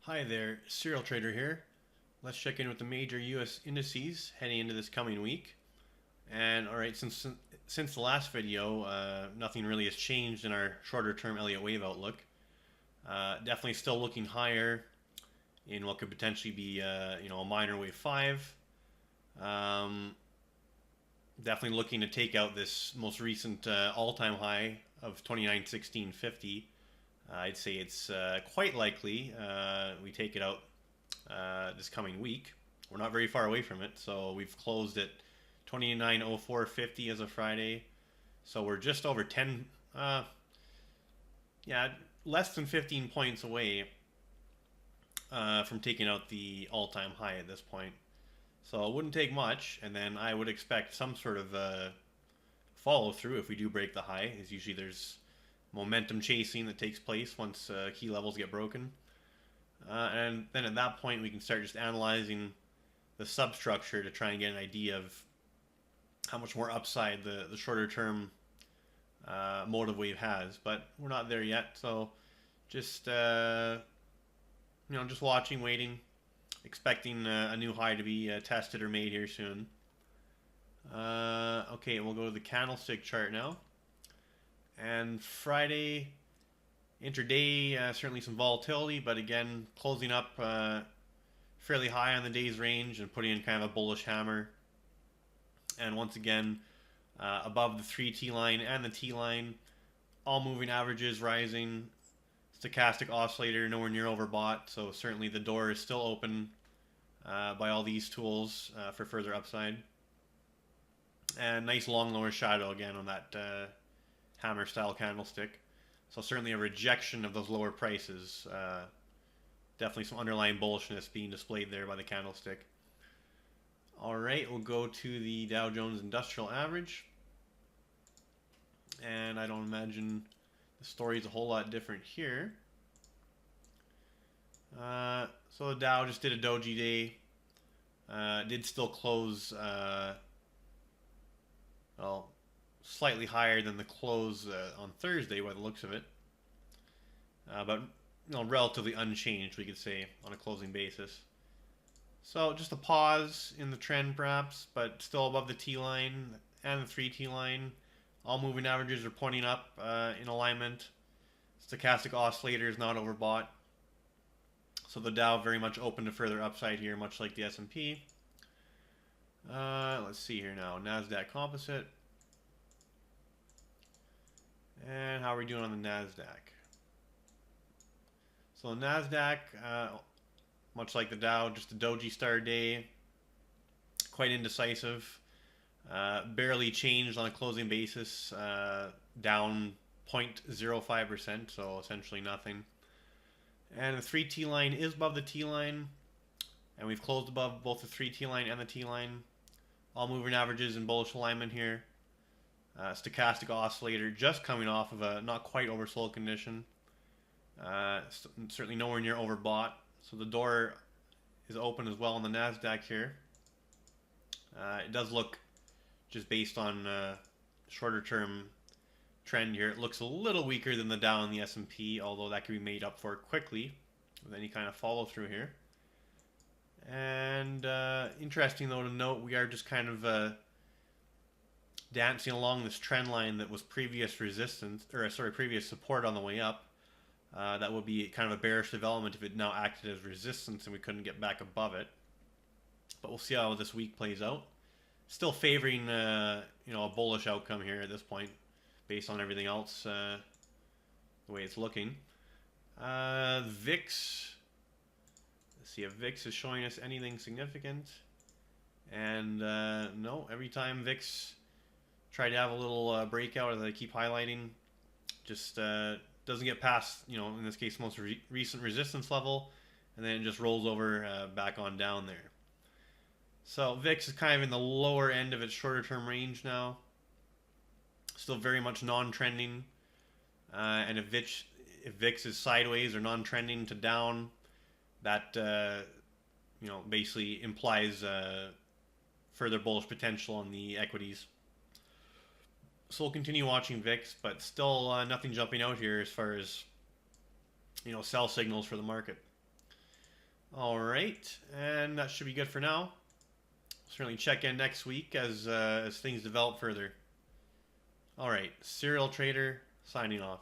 Hi there, Serial Trader here. Let's check in with the major U.S. indices heading into this coming week. And alright, since the last video, nothing really has changed in our shorter term Elliott wave outlook. Definitely still looking higher in what could potentially be a minor wave 5. Definitely looking to take out this most recent all-time high of 2916.50. I'd say it's quite likely we take it out this coming week. We're not very far away from it, so we've closed at 2904.50 as of Friday. So we're just over 10, less than 15 points away from taking out the all-time high at this point. So it wouldn't take much, and then I would expect some sort of follow through if we do break the high. As usually there's momentum chasing that takes place once key levels get broken. And then at that point, we can start just analyzing the substructure to try and get an idea of how much more upside the shorter term motive wave has. But we're not there yet, so just just watching, waiting, expecting a new high to be tested or made here soon. Okay, we'll go to the candlestick chart now. And Friday, intraday, certainly some volatility, but again, closing up fairly high on the day's range and putting in kind of a bullish hammer. And once again, above the 3T line and the T line, all moving averages rising. Stochastic oscillator nowhere near overbought, so certainly the door is still open by all these tools for further upside. And nice long lower shadow again on that hammer style candlestick. So certainly a rejection of those lower prices. Definitely some underlying bullishness being displayed there by the candlestick. Alright, we'll go to the Dow Jones Industrial Average. And I don't imagine the story's a whole lot different here. So the Dow just did a doji day. Did still close slightly higher than the close on Thursday by the looks of it, but relatively unchanged, we could say, on a closing basis. So just a pause in the trend perhaps, but still above the T line and the 3T line. All moving averages are pointing up in alignment. Stochastic oscillator is not overbought, so the Dow very much open to further upside here, much like the S&P. Let's see here now, NASDAQ composite. And how are we doing on the NASDAQ? So the NASDAQ, much like the Dow, just a doji star day, quite indecisive, barely changed on a closing basis, down 0.05%, so essentially nothing. And the 3T line is above the T line, and we've closed above both the 3T line and the T line. All moving averages in bullish alignment here. Stochastic oscillator just coming off of a not quite oversold condition. Certainly nowhere near overbought. So the door is open as well on the NASDAQ here. It does look, just based on shorter term trend here, it looks a little weaker than the Dow and the S&P, although that can be made up for quickly with any kind of follow through here. And interesting though to note, we are just kind of dancing along this trend line that was previous resistance, or previous support on the way up. That would be kind of a bearish development if it now acted as resistance and we couldn't get back above it. But we'll see how this week plays out. Still favoring a bullish outcome here at this point, based on everything else, the way it's looking. VIX. Let's see if VIX is showing us anything significant. And no, every time VIX try to have a little breakout, as I keep highlighting, just doesn't get past, in this case, most recent resistance level, and then it just rolls over back on down there. So VIX is kind of in the lower end of its shorter term range now. Still very much non-trending, and if VIX is sideways or non-trending to down, that basically implies further bullish potential on the equities. So we'll continue watching VIX, but still nothing jumping out here as far as sell signals for the market. All right, and that should be good for now. Certainly check in next week as things develop further. All right, Serial Trader signing off.